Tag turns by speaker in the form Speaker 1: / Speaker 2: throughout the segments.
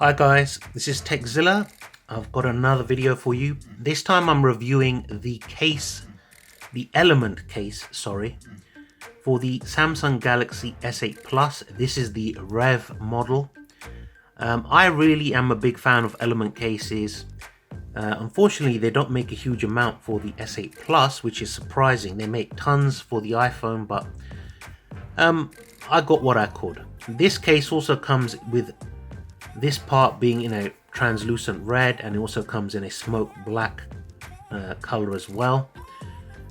Speaker 1: Hi guys, this is Zilla. I've got another video for you. This time I'm reviewing the element case, for the Samsung Galaxy S8 Plus. This is the Rev model. I really am a big fan of element cases. Unfortunately, they don't make a huge amount for the S8 Plus, which is surprising. They make tons for the iPhone, but I got what I could. This case also comes with this part being in a translucent red, and it also comes in a smoke black color as well.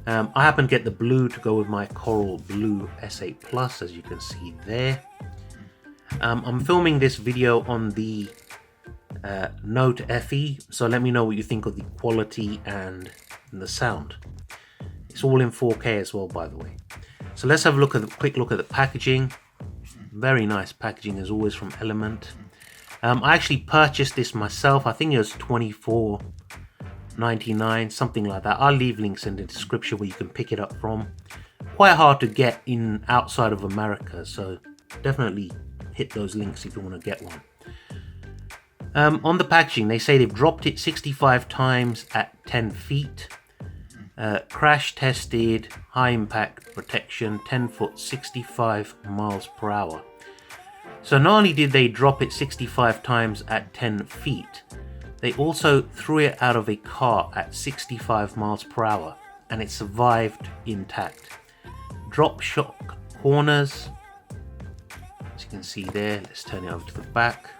Speaker 1: I happen to get the blue to go with my coral blue S8 Plus, as you can see there. I'm filming this video on the Note FE, so let me know what you think of the quality and the sound. It's all in 4K as well, by the way. So let's have a quick look at the packaging. Very nice packaging as always from Element. I actually purchased this myself. I think it was $24.99, something like that. I'll leave links in the description where you can pick it up from. Quite hard to get in outside of America, so definitely hit those links if you want to get one. On the packaging, they say they've dropped it 65 times at 10 feet. Crash tested, high impact protection, 10 foot, 65 miles per hour. So not only did they drop it 65 times at 10 feet, they also threw it out of a car at 65 miles per hour, and it survived intact. Drop shock corners, as you can see there. Let's turn it over to the back.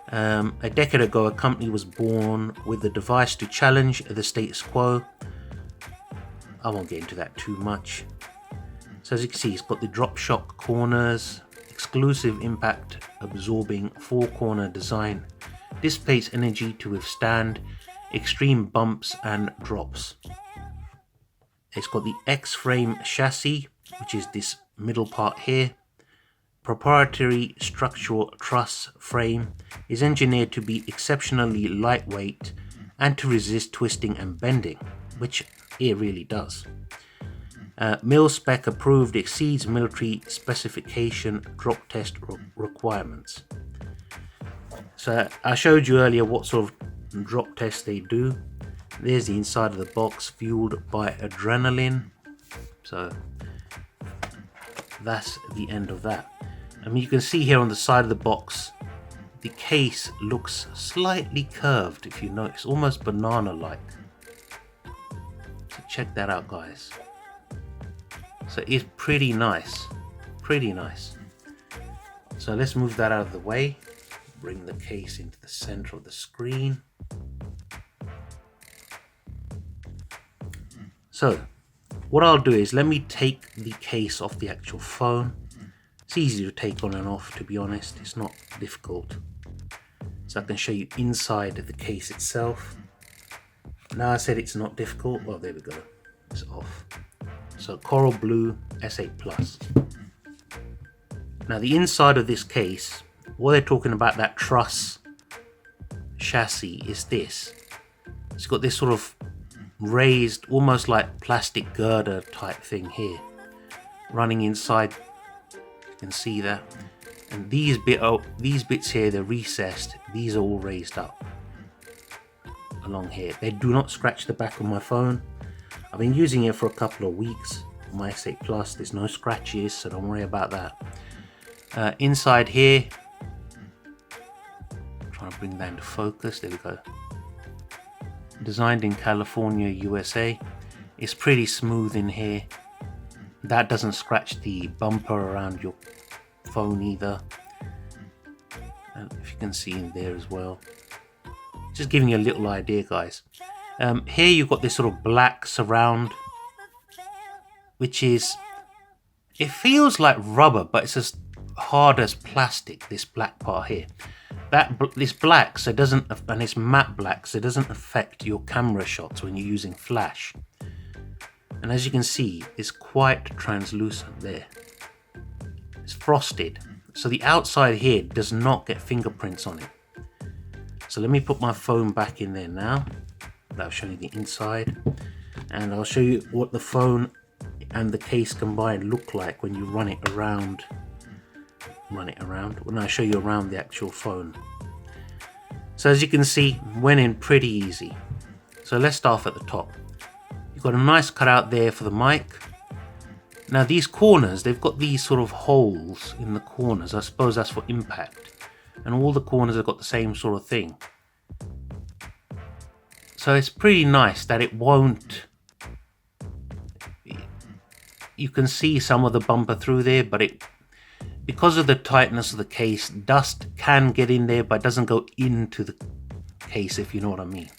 Speaker 1: A decade ago, a company was born with the device to challenge the status quo. I won't get into that too much. So as you can see, it's got the drop shock corners, exclusive impact absorbing 4-corner design, dissipates energy to withstand extreme bumps and drops. It's got the X-frame chassis, which is this middle part here. Proprietary structural truss frame is engineered to be exceptionally lightweight and to resist twisting and bending, which it really does. Mil spec approved, exceeds military specification drop test requirements. So I showed you earlier what sort of drop tests they do. There's the inside of the box, fueled by adrenaline. So that's the end of that. I mean, you can see here on the side of the box, the case looks slightly curved, if you notice, almost banana-like. So check that out, guys. So it's pretty nice, pretty nice. So let's move that out of the way, bring the case into the center of the screen. So what I'll do is let me take the case off the actual phone. It's easy to take on and off, to be honest. It's not difficult. So I can show you inside the case itself. Now I said it's not difficult. Well, there we go. It's off. So coral blue S8 Plus. Now the inside of this case, what they're talking about, that truss chassis, is this. It's got this sort of raised, almost like plastic girder type thing here, running inside. You can see that. And these bits here, they're recessed. These are all raised up along here. They do not scratch the back of my phone. I've been using it for a couple of weeks. My S8 Plus, there's no scratches, so don't worry about that. Inside here, I'm trying to bring that into focus. There we go. Designed in California, USA. It's pretty smooth in here. That doesn't scratch the bumper around your phone either. And if you can see in there as well. Just giving you a little idea, guys. Here you've got this sort of black surround, which is, it feels like rubber, but it's as hard as plastic, this black part here. This black, so it doesn't, and it's matte black, so it doesn't affect your camera shots when you're using flash. And as you can see, it's quite translucent there. It's frosted, so the outside here does not get fingerprints on it. So let me put my phone back in there now. That'll show you the inside, and I'll show you what the phone and the case combined look like when you run it around. When I show you around the actual phone. So as you can see, went in pretty easy. So let's start off at the top. You've got a nice cutout there for the mic. Now these corners, they've got these sort of holes in the corners. I suppose that's for impact. And all the corners have got the same sort of thing. So it's pretty nice that it won't... You can see some of the bumper through there, but because of the tightness of the case, dust can get in there, but it doesn't go into the case, if you know what I mean.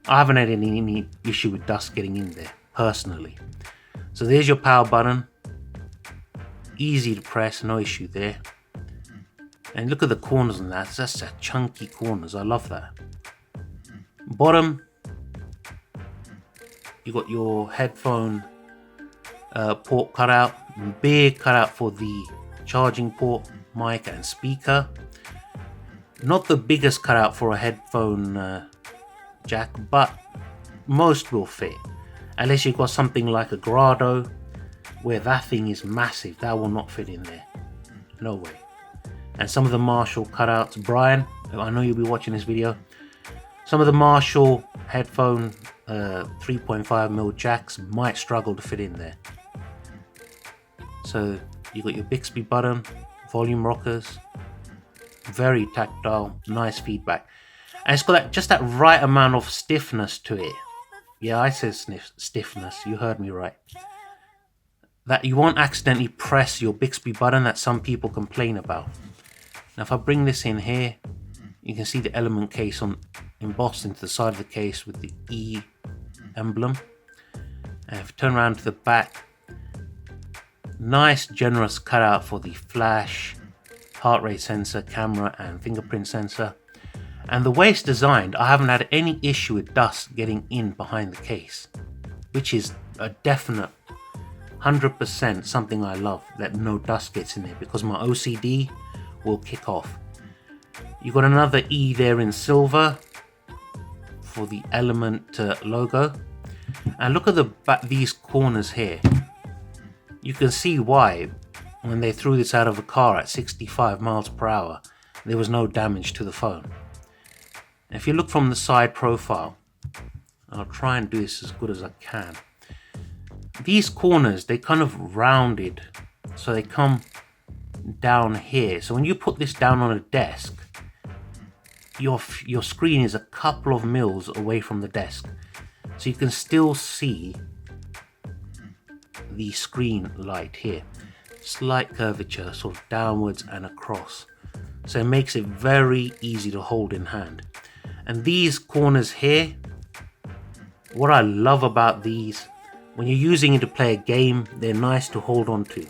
Speaker 1: I haven't had any issue with dust getting in there, personally. So there's your power button. Easy to press, no issue there. And look at the corners on that. That's a chunky corners. I love that. Bottom, you got your headphone port cutout, big cutout for the charging port, mic and speaker. Not the biggest cutout for a headphone jack, but most will fit. Unless you've got something like a Grado, where that thing is massive, that will not fit in there. No way. And some of the Marshall cutouts, Brian, I know you'll be watching this video. Some of the Marshall headphone 3.5mm jacks might struggle to fit in there. So you got your Bixby button, volume rockers, very tactile, nice feedback. And it's got just that right amount of stiffness to it. Yeah, I said stiffness, you heard me right. That you won't accidentally press your Bixby button that some people complain about. Now if I bring this in here, you can see the element case embossed into the side of the case with the E emblem. And if I turn around to the back, nice generous cutout for the flash, heart rate sensor, camera and fingerprint sensor. And the way it's designed, I haven't had any issue with dust getting in behind the case, which is a definite 100% something I love, that no dust gets in there, because my OCD will kick off. You've got another E there in silver for the Element logo. And look at these corners here. You can see why when they threw this out of a car at 65 miles per hour, there was no damage to the phone. If you look from the side profile, I'll try and do this as good as I can. These corners, they kind of rounded, so they come down here. So when you put this down on a desk, your screen is a couple of mils away from the desk, so you can still see the screen light here. Slight curvature, sort of downwards and across, so it makes it very easy to hold in hand. And these corners here, what I love about these, when you're using it to play a game, they're nice to hold on to.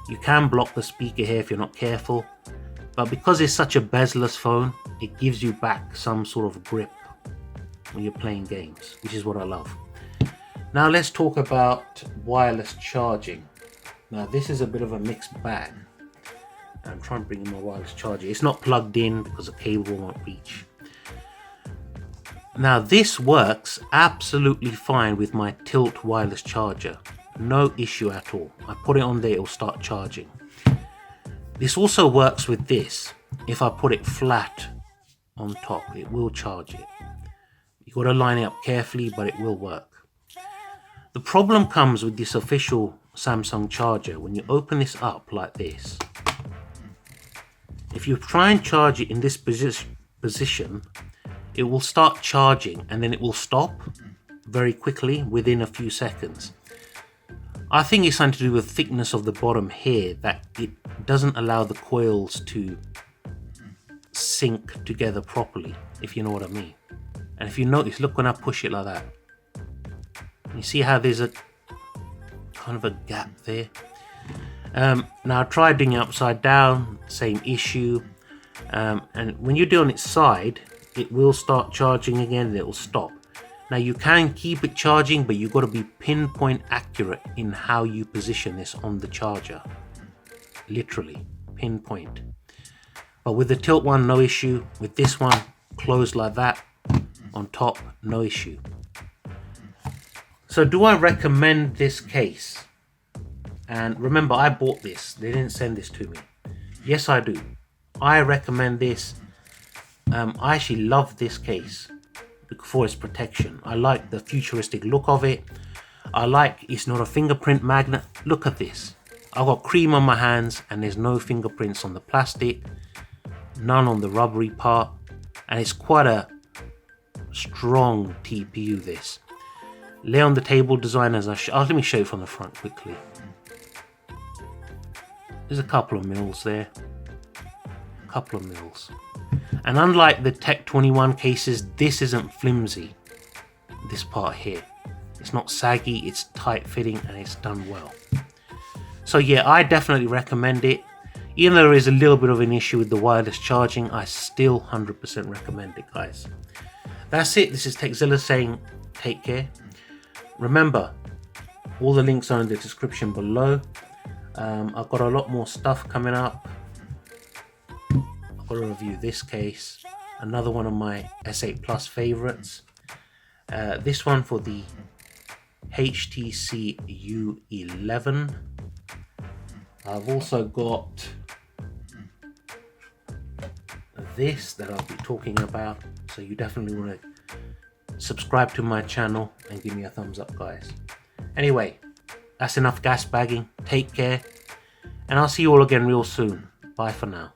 Speaker 1: You can block the speaker here if you're not careful, but because it's such a bezel-less phone, it gives you back some sort of grip when you're playing games, which is what I love. Now let's talk about wireless charging. Now this is a bit of a mixed bag. I'm trying to bring in my wireless charger. It's not plugged in because the cable won't reach. Now this works absolutely fine with my Tilt wireless charger. No issue at all. I put it on there, it'll start charging. This also works with this. If I put it flat on top, it will charge it. You've got to line it up carefully, but it will work. The problem comes with this official Samsung charger. When you open this up like this, if you try and charge it in this position, it will start charging and then it will stop very quickly within a few seconds. I think it's something to do with the thickness of the bottom here, that it doesn't allow the coils to sync together properly, if you know what I mean. And if you notice, look when I push it like that, you see how there's a kind of a gap there. Now I tried doing it upside down, same issue. And when you do it on its side, it will start charging again and it will stop. Now you can keep it charging, but you've got to be pinpoint accurate in how you position this on the charger. Literally, pinpoint. But with the Tilt one, no issue. With this one, closed like that, on top, no issue. So do I recommend this case? And remember, I bought this. They didn't send this to me. Yes, I do. I recommend this I actually love this case for its protection. I like the futuristic look of it. I like it's not a fingerprint magnet. Look at this. I've got cream on my hands and there's no fingerprints on the plastic, none on the rubbery part, and it's quite a strong TPU this. Lay on the table design as let me show you from the front quickly. There's a couple of mils there. A couple of mils. And unlike the Tech 21 cases, this isn't flimsy. This part here. It's not saggy, it's tight fitting, and it's done well. So yeah, I definitely recommend it. Even though there is a little bit of an issue with the wireless charging, I still 100% recommend it, guys. That's it. This is TechZilla saying take care. Remember, all the links are in the description below. I've got a lot more stuff coming up. I've got to review this case. Another one of my S8 Plus favorites. This one for the HTC U11. I've also got this that I'll be talking about, so you definitely want to subscribe to my channel and give me a thumbs up, guys. Anyway, that's enough gas bagging. Take care, and I'll see you all again real soon. Bye for now.